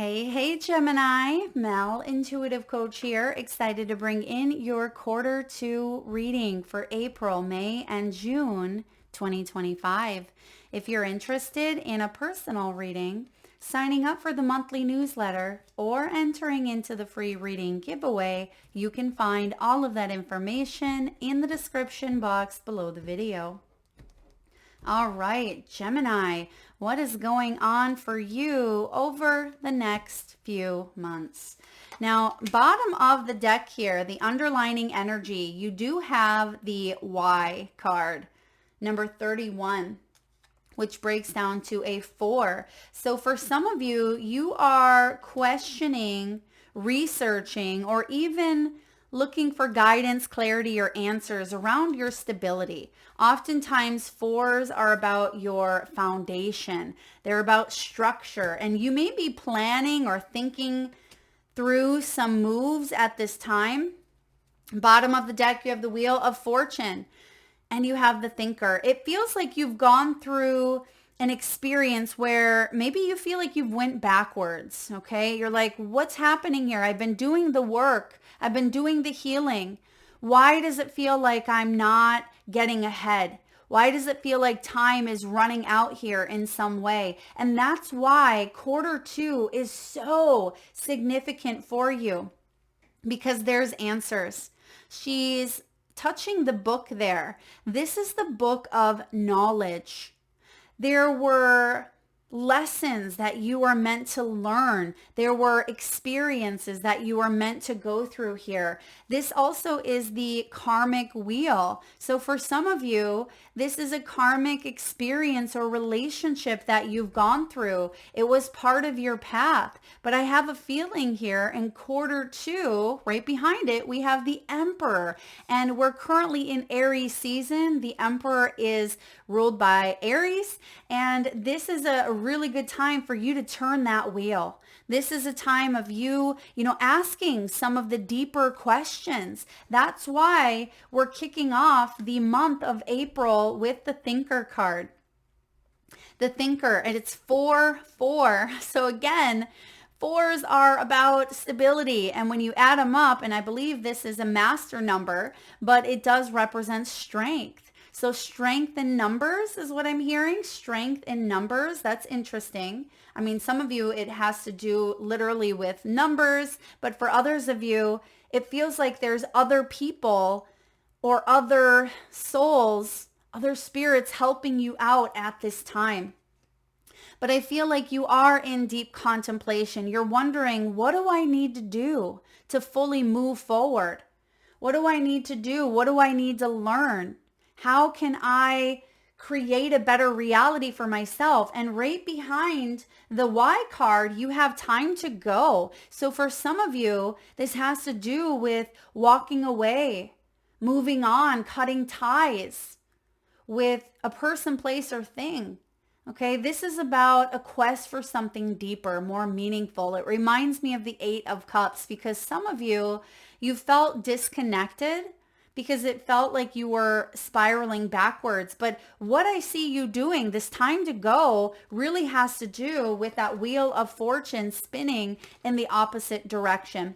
Hey, Gemini, Mel, Intuitive Coach here, excited to bring in your quarter two reading for April, May, and June 2025. If you're interested in a personal reading, signing up for the monthly newsletter, or entering into the free reading giveaway, you can find all of that information in the description box below the video. All right, Gemini, what is going on for you over the next few months? Now, bottom of the deck here, the underlining energy, you do have the Y card, number 31, which breaks down to a 4. So for some of you, you are questioning, researching, or even looking for guidance, clarity, or answers around your stability. Oftentimes, 4s are about your foundation. They're about structure, and you may be planning or thinking through some moves at this time. Bottom of the deck, you have the Wheel of Fortune, and you have the Thinker. It feels like you've gone through an experience where maybe you feel like you've went backwards, okay? You're like, what's happening here? I've been doing the work. I've been doing the healing. Why does it feel like I'm not getting ahead? Why does it feel like time is running out here in some way? And that's why quarter two is so significant for you, because there's answers. She's touching the book there. This is the book of knowledge. There were lessons that you are meant to learn. There were experiences that you are meant to go through here. This also is the karmic wheel. So for some of you, this is a karmic experience or relationship that you've gone through. It was part of your path. But I have a feeling here in quarter two, right behind it, we have the Emperor. And we're currently in Aries season. The Emperor is ruled by Aries. And this is a really good time for you to turn that wheel. This is a time of you, asking some of the deeper questions. That's why we're kicking off the month of April with the Thinker card. The Thinker, and it's 4-4. So again, 4s are about stability. And when you add them up, and I believe this is a master number, but it does represent strength. So strength in numbers is what I'm hearing. Strength in numbers. That's interesting. I mean, some of you, it has to do literally with numbers, but for others of you, it feels like there's other people or other souls, other spirits helping you out at this time. But I feel like you are in deep contemplation. You're wondering, what do I need to do to fully move forward? What do I need to do? What do I need to learn? How can I create a better reality for myself? And right behind the Y card, you have time to go. So for some of you, this has to do with walking away, moving on, cutting ties with a person, place, or thing. Okay, this is about a quest for something deeper, more meaningful. It reminds me of the 8 of Cups, because some of you, you felt disconnected because it felt like you were spiraling backwards. But what I see you doing, this time to go, really has to do with that Wheel of Fortune spinning in the opposite direction.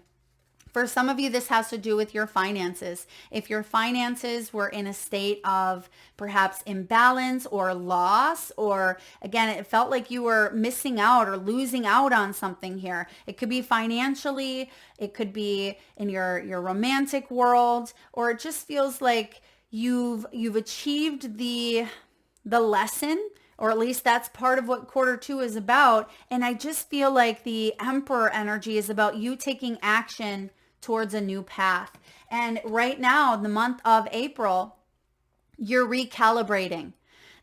For some of you, this has to do with your finances. If your finances were in a state of perhaps imbalance or loss, or again, it felt like you were missing out or losing out on something here. It could be financially, it could be in your romantic world, or it just feels like you've achieved the lesson, or at least that's part of what quarter two is about. And I just feel like the Emperor energy is about you taking action towards a new path. And right now, the month of April, you're recalibrating.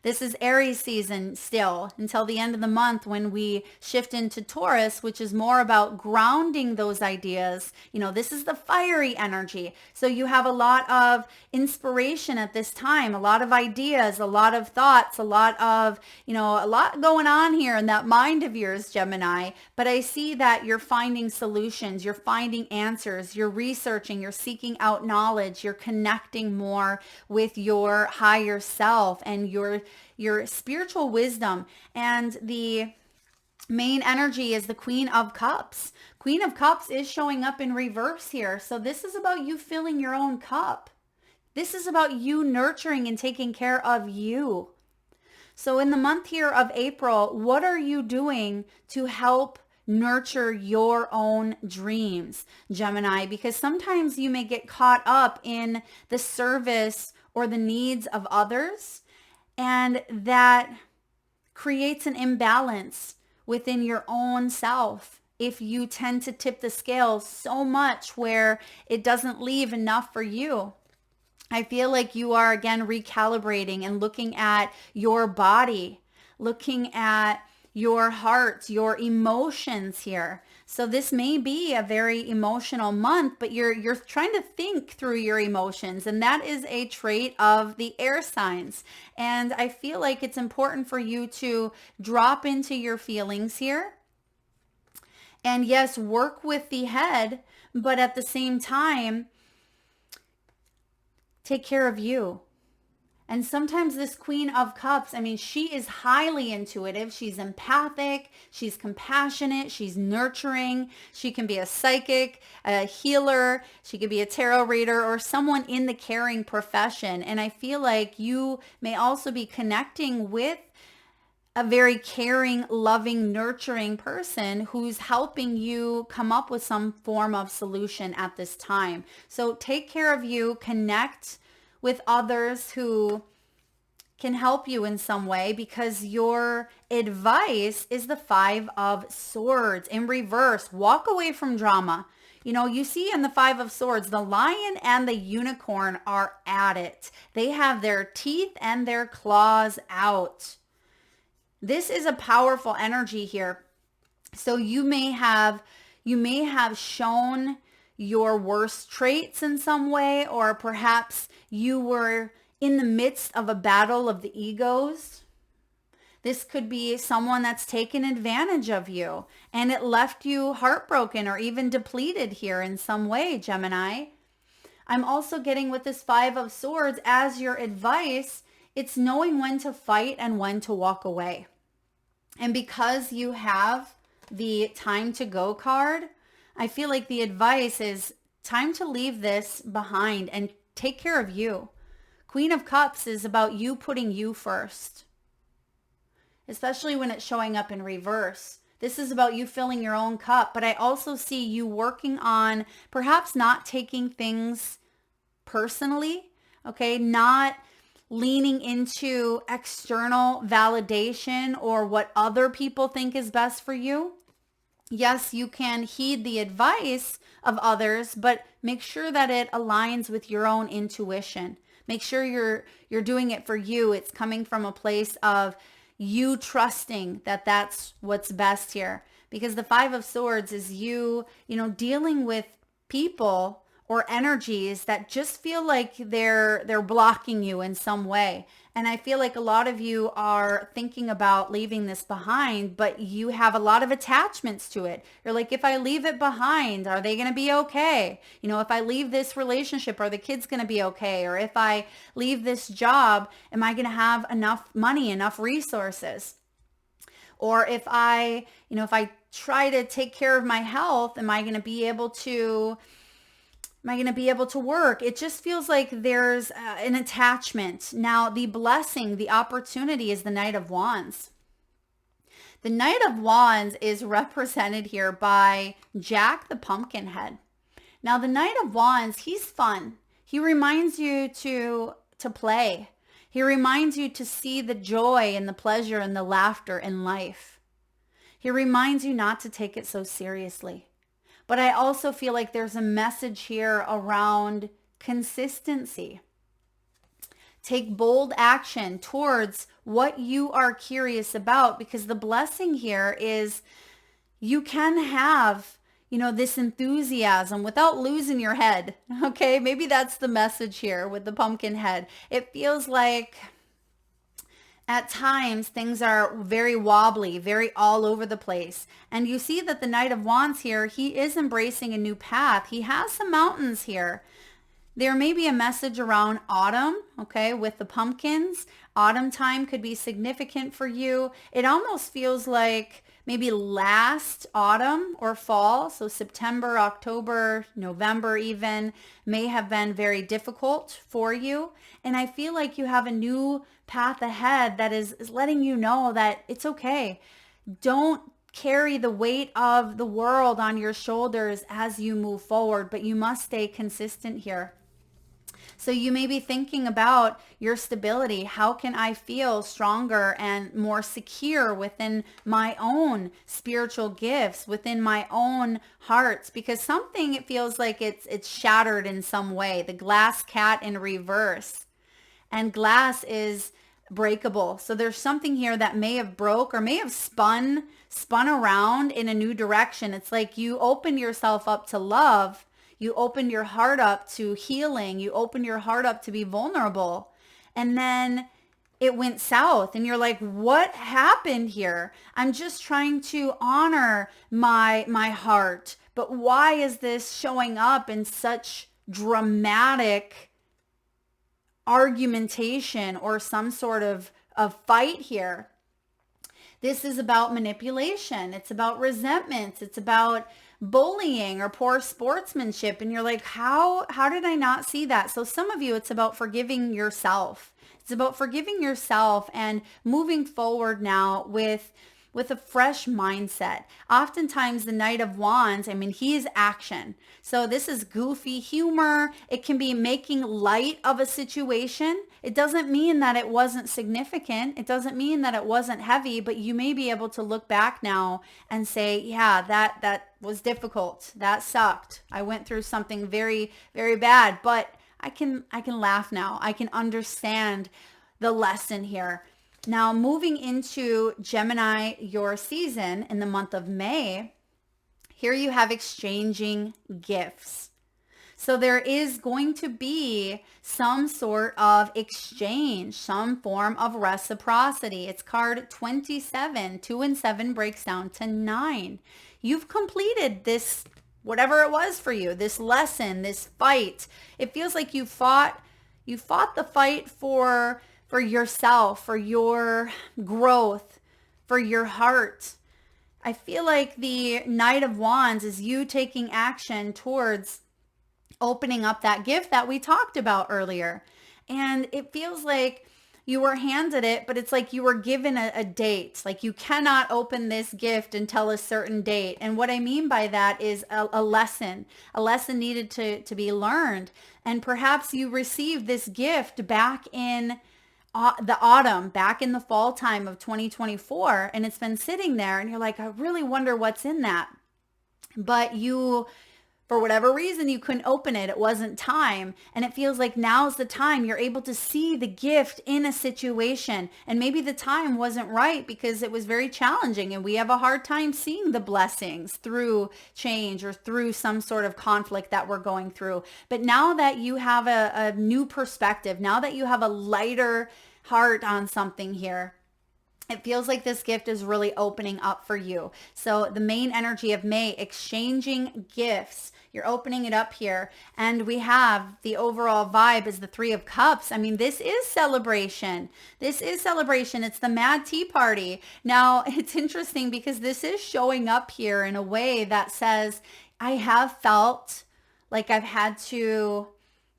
This is Aries season still until the end of the month, when we shift into Taurus, which is more about grounding those ideas. This is the fiery energy. So you have a lot of inspiration at this time, a lot of ideas, a lot of thoughts, a lot going on here in that mind of yours, Gemini. But I see that you're finding solutions, you're finding answers, you're researching, you're seeking out knowledge, you're connecting more with your higher self and your spiritual wisdom. And the main energy is the Queen of Cups. Queen of Cups is showing up in reverse here. So this is about you filling your own cup. This is about you nurturing and taking care of you. So in the month here of April, what are you doing to help nurture your own dreams, Gemini? Because sometimes you may get caught up in the service or the needs of others, and that creates an imbalance within your own self if you tend to tip the scales so much where it doesn't leave enough for you. I feel like you are again recalibrating and looking at your body, looking at your heart, your emotions here. So this may be a very emotional month, but you're trying to think through your emotions, and that is a trait of the air signs. And I feel like it's important for you to drop into your feelings here. And yes, work with the head, but at the same time, take care of you. And sometimes this Queen of Cups, I mean, she is highly intuitive. She's empathic. She's compassionate. She's nurturing. She can be a psychic, a healer. She could be a tarot reader or someone in the caring profession. And I feel like you may also be connecting with a very caring, loving, nurturing person who's helping you come up with some form of solution at this time. So take care of you, connect with others who can help you in some way, because your advice is the Five of Swords in reverse. Walk away from drama. You know, you see in the Five of Swords, the lion and the unicorn are at it. They have their teeth and their claws out. This is a powerful energy here. So you may have shown your worst traits in some way, or perhaps you were in the midst of a battle of the egos. This could be someone that's taken advantage of you and it left you heartbroken or even depleted here in some way, Gemini. I'm also getting with this Five of Swords as your advice, it's knowing when to fight and when to walk away. And because you have the time to go card, I feel like the advice is time to leave this behind and take care of you. Queen of Cups is about you putting you first, especially when it's showing up in reverse. This is about you filling your own cup, but I also see you working on perhaps not taking things personally, okay? Not leaning into external validation or what other people think is best for you. Yes, you can heed the advice of others, but make sure that it aligns with your own intuition. Make sure you're doing it for you. It's coming from a place of you trusting that that's what's best here. Because the Five of Swords is you dealing with people or energies that just feel like they're blocking you in some way. And I feel like a lot of you are thinking about leaving this behind, but you have a lot of attachments to it. You're like, if I leave it behind, are they going to be okay? If I leave this relationship, are the kids going to be okay? Or if I leave this job, am I going to have enough money, enough resources? Or if I try to take care of my health, am I going to be able to work? It just feels like there's an attachment. Now, the blessing, the opportunity is the Knight of Wands. The Knight of Wands is represented here by Jack the Pumpkinhead. Now, the Knight of Wands, he's fun. He reminds you to play. He reminds you to see the joy and the pleasure and the laughter in life. He reminds you not to take it so seriously. But I also feel like there's a message here around consistency. Take bold action towards what you are curious about, because the blessing here is you can have, this enthusiasm without losing your head. Okay, maybe that's the message here with the pumpkin head. It feels like at times, things are very wobbly, very all over the place. And you see that the Knight of Wands here, he is embracing a new path. He has some mountains here. There may be a message around autumn, okay, with the pumpkins. Autumn time could be significant for you. It almost feels like maybe last autumn or fall, so September, October, November even, may have been very difficult for you. And I feel like you have a new path ahead that is letting you know that it's okay. Don't carry the weight of the world on your shoulders as you move forward, but you must stay consistent here. So you may be thinking about your stability. How can I feel stronger and more secure within my own spiritual gifts, within my own hearts? Because something, it feels like it's shattered in some way. The glass cat in reverse. And glass is breakable. So there's something here that may have broke or may have spun around in a new direction. It's like you open yourself up to love. You open your heart up to healing. You open your heart up to be vulnerable. And then it went south and you're like, what happened here? I'm just trying to honor my heart. But why is this showing up in such dramatic argumentation or some sort of fight here? This is about manipulation. It's about resentments. It's about bullying or poor sportsmanship. And you're like, how did I not see that? So some of you, it's about forgiving yourself. It's about forgiving yourself and moving forward now with a fresh mindset. Oftentimes the Knight of Wands, I mean, he is action. So this is goofy humor. It can be making light of a situation. It doesn't mean that it wasn't significant. It doesn't mean that it wasn't heavy, but you may be able to look back now and say, yeah, that was difficult. That sucked. I went through something very, very bad, but I can laugh now. I can understand the lesson here. Now, moving into Gemini, your season in the month of May, here you have exchanging gifts. So there is going to be some sort of exchange, some form of reciprocity. It's card 27. 2 and 7 breaks down to 9. You've completed this, whatever it was for you, this lesson, this fight. It feels like you fought the fight for yourself, for your growth, for your heart. I feel like the Knight of Wands is you taking action towards opening up that gift that we talked about earlier. And it feels like you were handed it, but it's like you were given a date. Like you cannot open this gift until a certain date. And what I mean by that is a lesson needed to be learned. And perhaps you received this gift back in the autumn, back in the fall time of 2024, and it's been sitting there and you're like, I really wonder what's in that. But you, for whatever reason, you couldn't open it. It wasn't time. And it feels like now's the time. You're able to see the gift in a situation. And maybe the time wasn't right because it was very challenging. And we have a hard time seeing the blessings through change or through some sort of conflict that we're going through. But now that you have a new perspective, now that you have a lighter heart on something here, it feels like this gift is really opening up for you. So the main energy of May, exchanging gifts. You're opening it up here. And we have the overall vibe is the 3 of Cups. I mean, this is celebration. This is celebration. It's the mad tea party. Now, it's interesting because this is showing up here in a way that says, I have felt like I've had to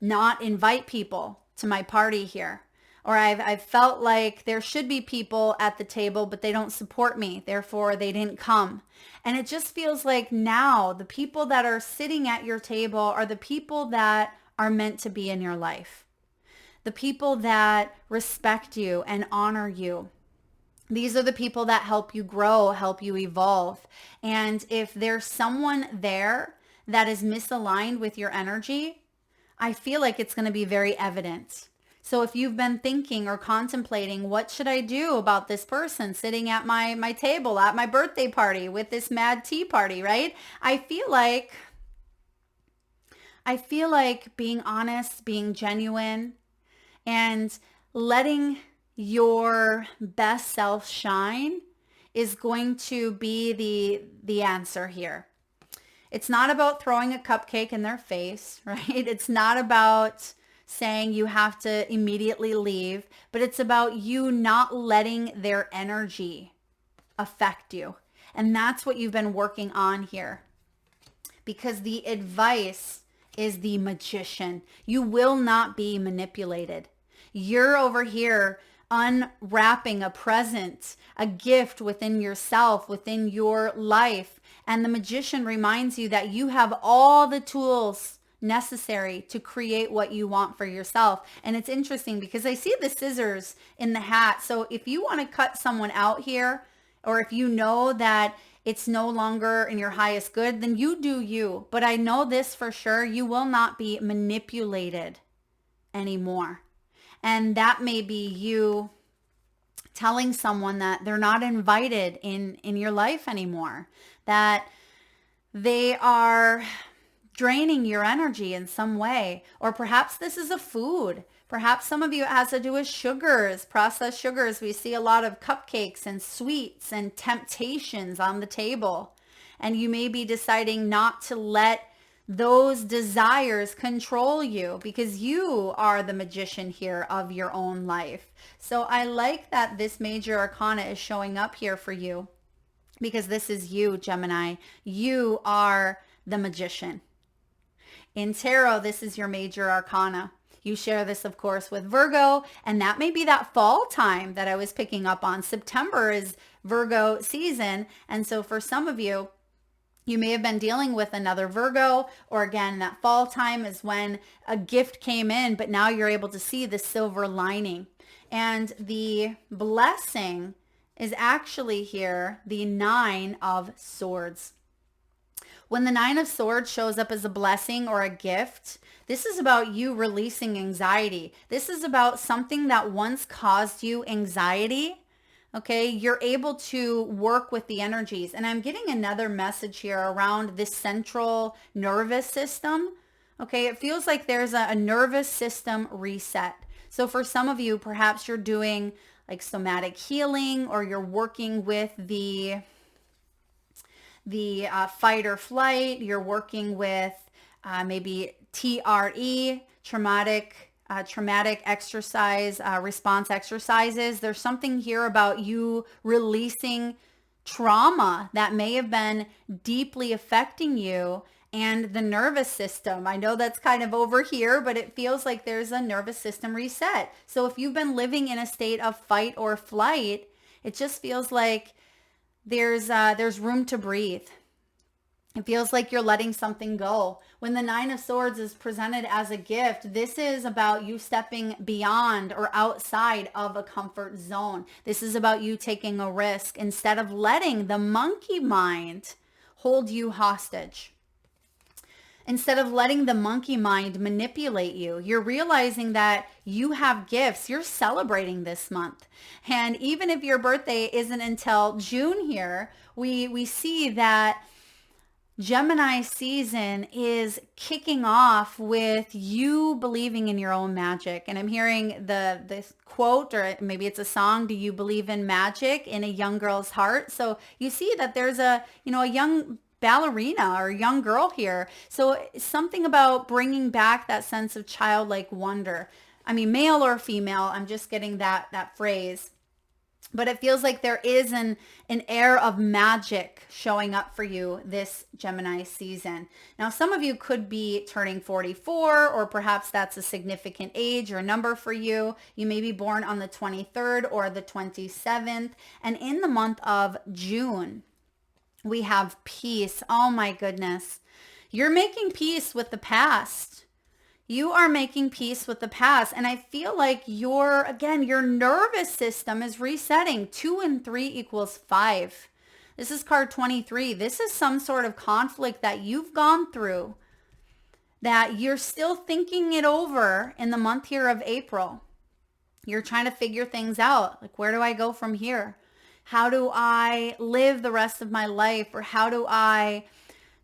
not invite people to my party here. Or I've felt like there should be people at the table, but they don't support me. Therefore, they didn't come. And it just feels like now the people that are sitting at your table are the people that are meant to be in your life. The people that respect you and honor you. These are the people that help you grow, help you evolve. And if there's someone there that is misaligned with your energy, I feel like it's going to be very evident. So if you've been thinking or contemplating, what should I do about this person sitting at my table at my birthday party with this mad tea party, right? I feel like being honest, being genuine, and letting your best self shine is going to be the answer here. It's not about throwing a cupcake in their face, right? It's not about saying you have to immediately leave, but it's about you not letting their energy affect you. And that's what you've been working on here. Because the advice is the magician. You will not be manipulated. You're over here unwrapping a present, a gift within yourself, within your life. And the magician reminds you that you have all the tools necessary to create what you want for yourself. And it's interesting because I see the scissors in the hat. So if you want to cut someone out here, or if you know that it's no longer in your highest good, then you do you. But I know this for sure, you will not be manipulated anymore. And that may be you telling someone that they're not invited in your life anymore, that they are draining your energy in some way. Or perhaps this is a food. Perhaps some of you, it has to do with sugars, processed sugars. We see a lot of cupcakes and sweets and temptations on the table. And you may be deciding not to let those desires control you, because you are the magician here of your own life. So I like that this major arcana is showing up here for you, because this is you, Gemini. You are the magician. In tarot, this is your major arcana. You share this, of course, with Virgo, and that may be that fall time that I was picking up on. September is Virgo season. And so for some of you, you may have been dealing with another Virgo, or again, that fall time is when a gift came in, but now you're able to see the silver lining. And the blessing is actually here, the 9 of Swords. When the 9 of Swords shows up as a blessing or a gift, this is about you releasing anxiety. This is about something that once caused you anxiety. Okay, you're able to work with the energies. And I'm getting another message here around this central nervous system. Okay, it feels like there's a nervous system reset. So for some of you, perhaps you're doing like somatic healing, or you're working with the fight or flight. You're working with maybe TRE, traumatic exercise, response exercises. There's something here about you releasing trauma that may have been deeply affecting you and the nervous system. I know that's kind of over here, but it feels like there's a nervous system reset. So if you've been living in a state of fight or flight, it just feels like there's room to breathe. It feels like you're letting something go. When the 9 of Swords is presented as a gift, this is about you stepping beyond or outside of a comfort zone. This is about you taking a risk instead of letting the monkey mind hold you hostage. Instead of letting the monkey mind manipulate you, you're realizing that you have gifts. You're celebrating this month. And even if your birthday isn't until June here, we see that Gemini season is kicking off with you believing in your own magic. And I'm hearing this quote, or maybe it's a song, "Do you believe in magic in a young girl's heart?" So you see that there's a young ballerina or young girl here. So something about bringing back that sense of childlike wonder. I mean, male or female, I'm just getting that phrase. But it feels like there is an air of magic showing up for you this Gemini season. Now, some of you could be turning 44, or perhaps that's a significant age or number for you. You may be born on the 23rd or the 27th. And in the month of June, we have peace. Oh my goodness. You're making peace with the past. You are making peace with the past. And I feel like your nervous system is resetting. 2 and 3 equals 5. This is card 23. This is some sort of conflict that you've gone through, that you're still thinking it over in the month here of April. You're trying to figure things out. Like, where do I go from here? How do I live the rest of my life? Or how do I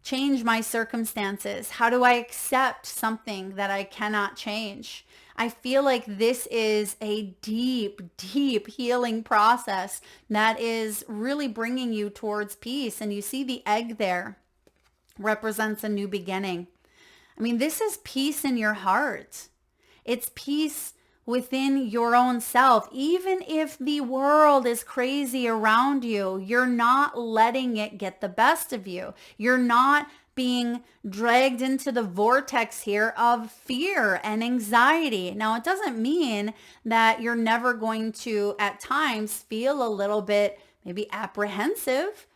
change my circumstances? How do I accept something that I cannot change? I feel like this is a deep, deep healing process that is really bringing you towards peace. And you see the egg there represents a new beginning. I mean, this is peace in your heart. It's peace within your own self. Even if the world is crazy around you, you're not letting it get the best of you. You're not being dragged into the vortex here of fear and anxiety. Now, it doesn't mean that you're never going to, at times, feel a little bit maybe apprehensive,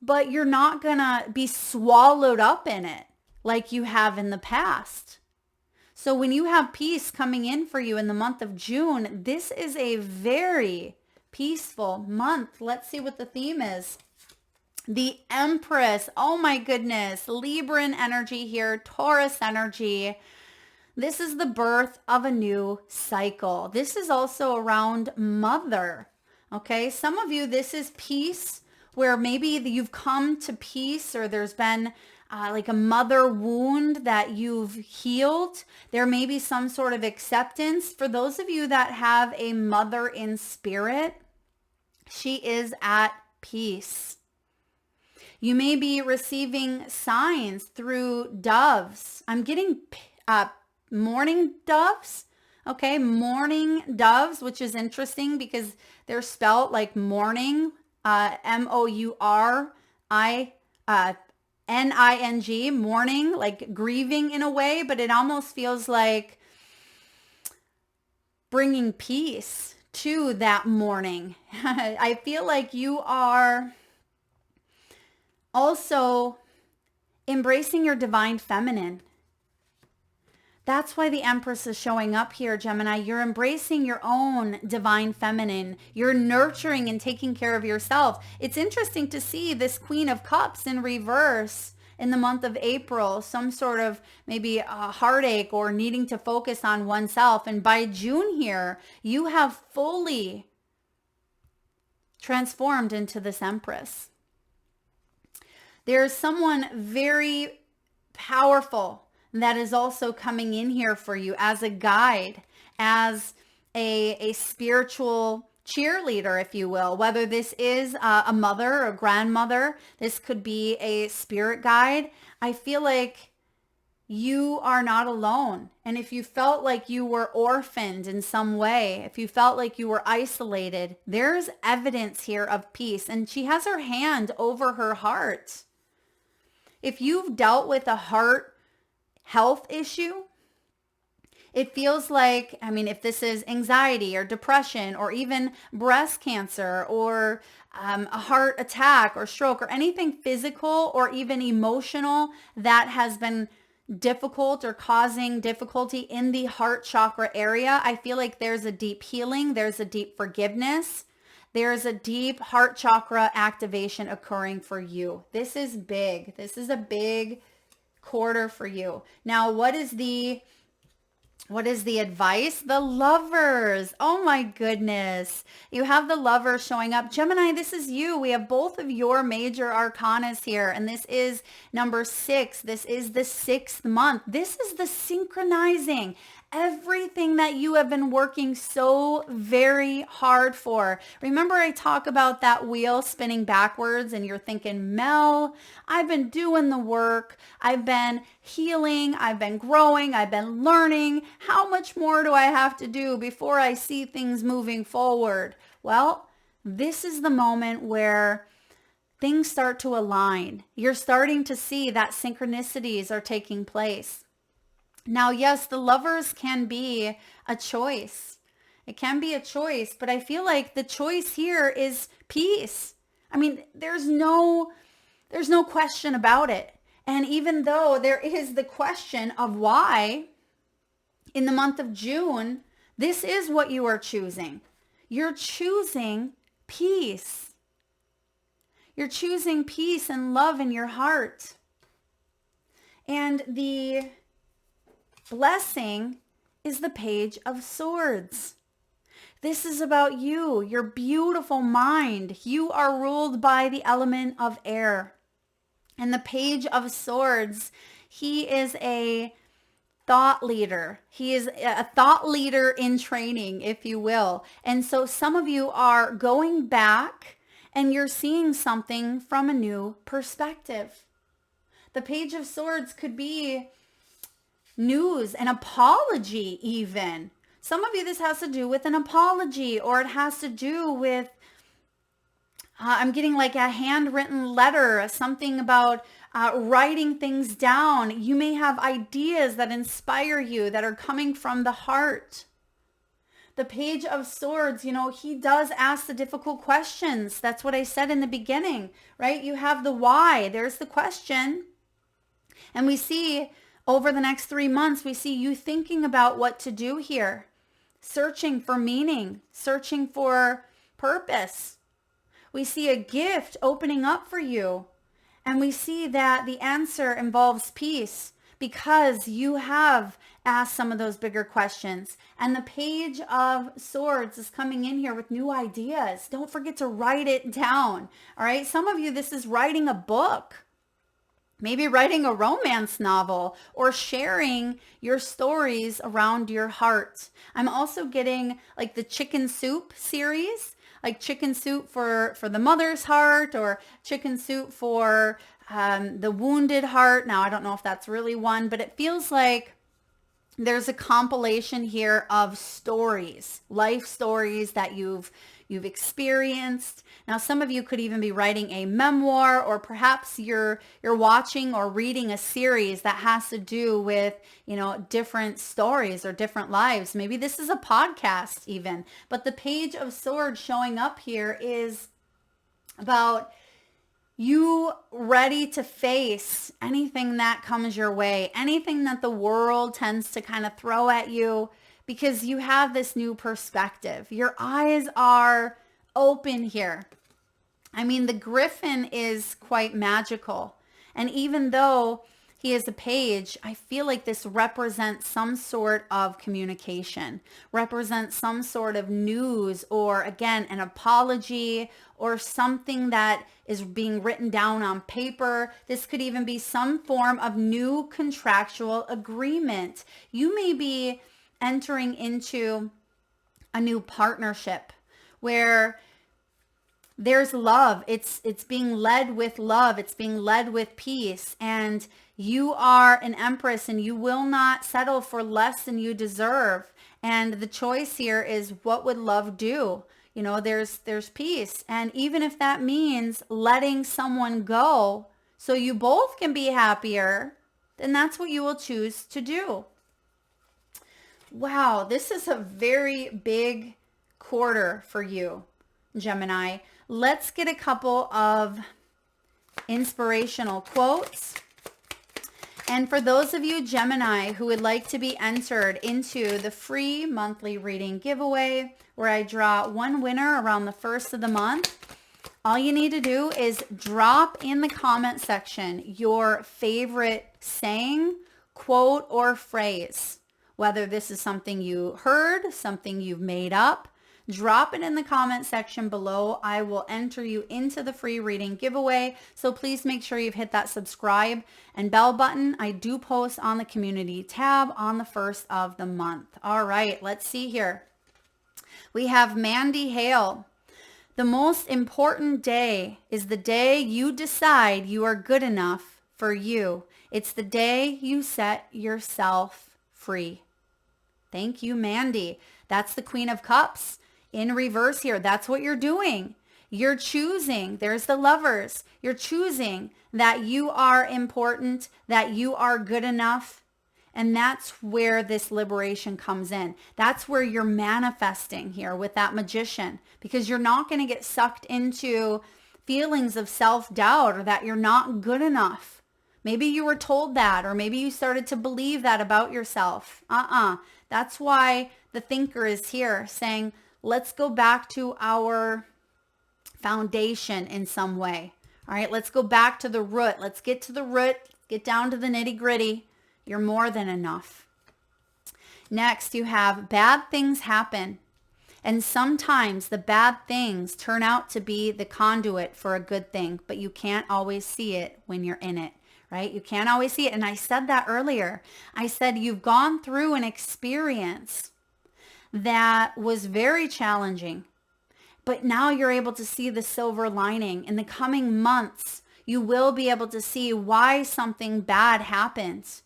but you're not going to be swallowed up in it like you have in the past. So when you have peace coming in for you in the month of June, this is a very peaceful month. Let's see what the theme is. The Empress. Oh my goodness. Libran energy here, Taurus energy. This is the birth of a new cycle. This is also around mother. Okay. Some of you, this is peace where maybe you've come to peace, or there's been like a mother wound that you've healed. There may be some sort of acceptance. For those of you that have a mother in spirit, she is at peace. You may be receiving signs through doves. I'm getting mourning doves. Okay, mourning doves, which is interesting because they're spelled like mourning, N-I-N-G, mourning, like grieving in a way, but it almost feels like bringing peace to that mourning. I feel like you are also embracing your divine feminine. That's why the Empress is showing up here, Gemini. You're embracing your own divine feminine. You're nurturing and taking care of yourself. It's interesting to see this Queen of Cups in reverse in the month of April, some sort of maybe a heartache or needing to focus on oneself. And by June here, you have fully transformed into this Empress. There's someone very powerful that is also coming in here for you as a guide, as a spiritual cheerleader, if you will. Whether this is a mother or grandmother, this could be a spirit guide. I feel like you are not alone. And if you felt like you were orphaned in some way, if you felt like you were isolated, there's evidence here of peace. And she has her hand over her heart. If you've dealt with a heart health issue, it feels like, I mean, if this is anxiety or depression or even breast cancer or a heart attack or stroke or anything physical or even emotional that has been difficult or causing difficulty in the heart chakra area, I feel like there's a deep healing, there's a deep forgiveness, there's a deep heart chakra activation occurring for you. This is big. This is a big quarter for you. Now, what is the advice? The Lovers. Oh my goodness. You have the Lovers showing up. Gemini, this is you. We have both of your major arcanas here. And this is number 6. This is the 6th month. This is the synchronizing. Everything that you have been working so very hard for. Remember I talk about that wheel spinning backwards and you're thinking, Mel, I've been doing the work. I've been healing. I've been growing. I've been learning. How much more do I have to do before I see things moving forward? Well, this is the moment where things start to align. You're starting to see that synchronicities are taking place. Now, yes, the Lovers can be a choice. It can be a choice, but I feel like the choice here is peace. I mean, there's no question about it. And even though there is the question of why, in the month of June, this is what you are choosing. You're choosing peace. You're choosing peace and love in your heart. And the blessing is the Page of Swords. This is about you, your beautiful mind. You are ruled by the element of air. And the Page of Swords, he is a thought leader. He is a thought leader in training, if you will. And so some of you are going back and you're seeing something from a new perspective. The Page of Swords could be news, an apology even. Some of you, this has to do with an apology, or it has to do with, I'm getting like a handwritten letter, something about writing things down. You may have ideas that inspire you that are coming from the heart. The Page of Swords, he does ask the difficult questions. That's what I said in the beginning, right? You have the why. There's the question. And we see over the next 3 months, we see you thinking about what to do here, searching for meaning, searching for purpose. We see a gift opening up for you. And we see that the answer involves peace because you have asked some of those bigger questions. And the Page of Swords is coming in here with new ideas. Don't forget to write it down. All right. Some of you, this is writing a book, maybe writing a romance novel, or sharing your stories around your heart. I'm also getting like the Chicken Soup series, like Chicken Soup for the mother's heart, or Chicken Soup for the wounded heart. Now, I don't know if that's really one, but it feels like there's a compilation here of stories, life stories that you've experienced. Now, some of you could even be writing a memoir, or perhaps you're watching or reading a series that has to do with, different stories or different lives. Maybe this is a podcast even, but the Page of Swords showing up here is about you ready to face anything that comes your way, anything that the world tends to kind of throw at you, because you have this new perspective. Your eyes are open here. I mean, the Griffin is quite magical. And even though he is a page, I feel like this represents some sort of communication, represents some sort of news, or again, an apology, or something that is being written down on paper. This could even be some form of new contractual agreement. You may be entering into a new partnership where there's love. It's being led with love. It's being led with peace. And you are an empress, and you will not settle for less than you deserve. And the choice here is, what would love do? There's peace. And even if that means letting someone go so you both can be happier, then that's what you will choose to do. Wow, this is a very big quarter for you, Gemini. Let's get a couple of inspirational quotes. And for those of you, Gemini, who would like to be entered into the free monthly reading giveaway, where I draw one winner around the first of the month, all you need to do is drop in the comment section your favorite saying, quote, or phrase. Whether this is something you heard, something you've made up, drop it in the comment section below. I will enter you into the free reading giveaway. So please make sure you've hit that subscribe and bell button. I do post on the community tab on the first of the month. All right, let's see here. We have Mandy Hale. The most important day is the day you decide you are good enough for you. It's the day you set yourself free. Thank you, Mandy. That's the Queen of Cups in reverse here. That's what you're doing. You're choosing. There's the Lovers. You're choosing that you are important, that you are good enough. And that's where this liberation comes in. That's where you're manifesting here with that Magician, because you're not going to get sucked into feelings of self-doubt or that you're not good enough. Maybe you were told that, or maybe you started to believe that about yourself. That's why the Thinker is here saying, let's go back to our foundation in some way. All right, let's go back to the root. Let's get to the root, get down to the nitty gritty. You're more than enough. Next, you have bad things happen. And sometimes the bad things turn out to be the conduit for a good thing, but you can't always see it when you're in it, right? You can't always see it. And I said that earlier. I said you've gone through an experience that was very challenging, but now you're able to see the silver lining. In the coming months, you will be able to see why something bad happens.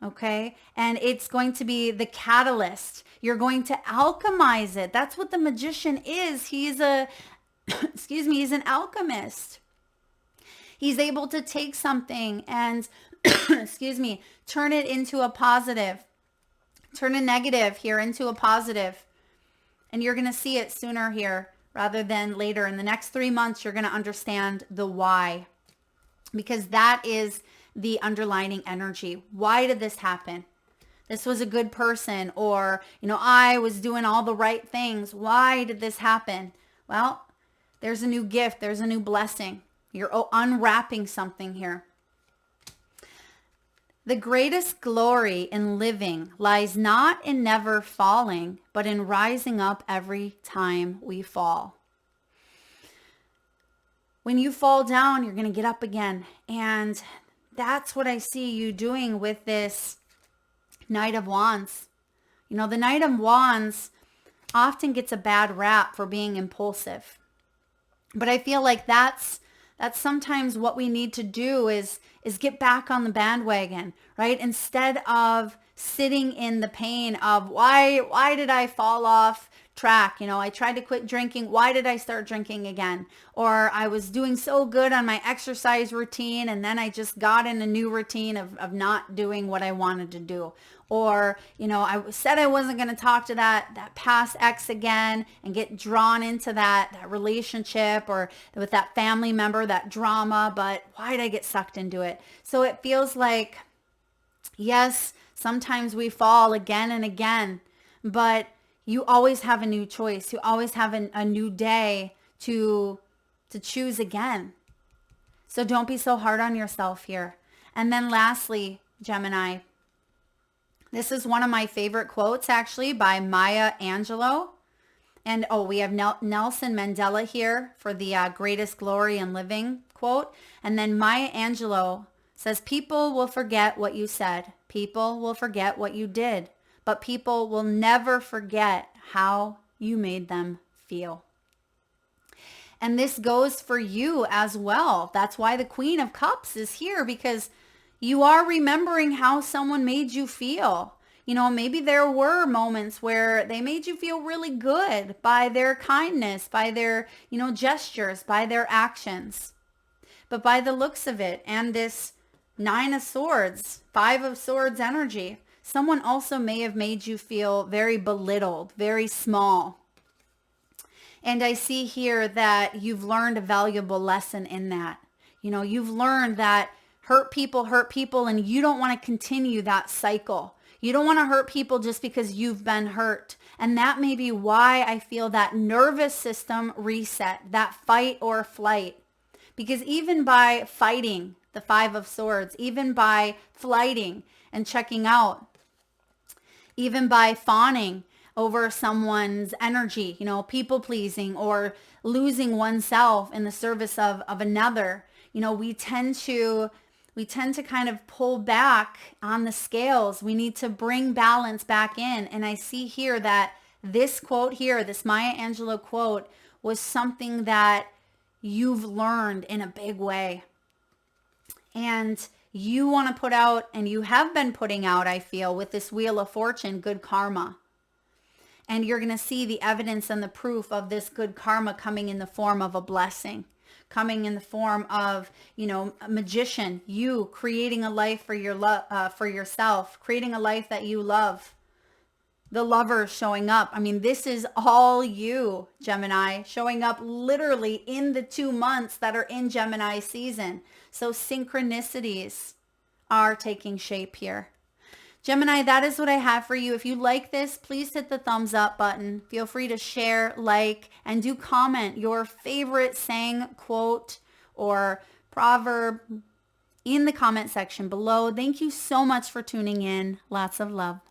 Okay. And it's going to be the catalyst. You're going to alchemize it. That's what the magician is. He's excuse me, he's an alchemist. He's able to take something and, excuse me, turn it into a positive, turn a negative here into a positive. And you're going to see it sooner here rather than later. In the next 3 months, you're going to understand the why, because that is the underlining energy. Why did this happen? This was a good person, or, I was doing all the right things. Why did this happen? Well, there's a new gift. There's a new blessing. You're unwrapping something here. The greatest glory in living lies not in never falling, but in rising up every time we fall. When you fall down, you're going to get up again. And that's what I see you doing with this Knight of Wands. The Knight of Wands often gets a bad rap for being impulsive. But I feel like that's sometimes what we need to do is get back on the bandwagon, right? Instead of sitting in the pain of why did I fall off track? I tried to quit drinking. Why did I start drinking again? Or I was doing so good on my exercise routine, and then I just got in a new routine of not doing what I wanted to do. Or, I said I wasn't going to talk to that past ex again and get drawn into that relationship or with that family member, that drama, but why did I get sucked into it? So it feels like, yes, sometimes we fall again and again, but you always have a new choice. You always have a new day to choose again. So don't be so hard on yourself here. And then lastly, Gemini, this is one of my favorite quotes actually by Maya Angelou. And we have Nelson Mandela here for the greatest glory in living quote. And then Maya Angelou says, people will forget what you said. People will forget what you did. But people will never forget how you made them feel. And this goes for you as well. That's why the Queen of Cups is here, because you are remembering how someone made you feel. Maybe there were moments where they made you feel really good by their kindness, by their, gestures, by their actions. But by the looks of it, and this 9 of Swords, 5 of Swords energy, someone also may have made you feel very belittled, very small. And I see here that you've learned a valuable lesson in that. You've learned that hurt people, and you don't want to continue that cycle. You don't want to hurt people just because you've been hurt. And that may be why I feel that nervous system reset, that fight or flight. Because even by fighting the 5 of Swords, even by flighting and checking out, even by fawning over someone's energy, people pleasing or losing oneself in the service of another, we tend to kind of pull back on the scales. We need to bring balance back in. And I see here that this quote here, this Maya Angelou quote, was something that you've learned in a big way. And you want to put out, and you have been putting out, I feel, with this Wheel of Fortune, good karma. And you're going to see the evidence and the proof of this good karma coming in the form of a blessing, coming in the form of, a magician, you creating a life for for yourself, creating a life that you love. The lover showing up. This is all you, Gemini, showing up literally in the 2 months that are in Gemini season. So synchronicities are taking shape here. Gemini, that is what I have for you. If you like this, please hit the thumbs up button. Feel free to share, like, and do comment your favorite saying, quote, or proverb in the comment section below. Thank you so much for tuning in. Lots of love.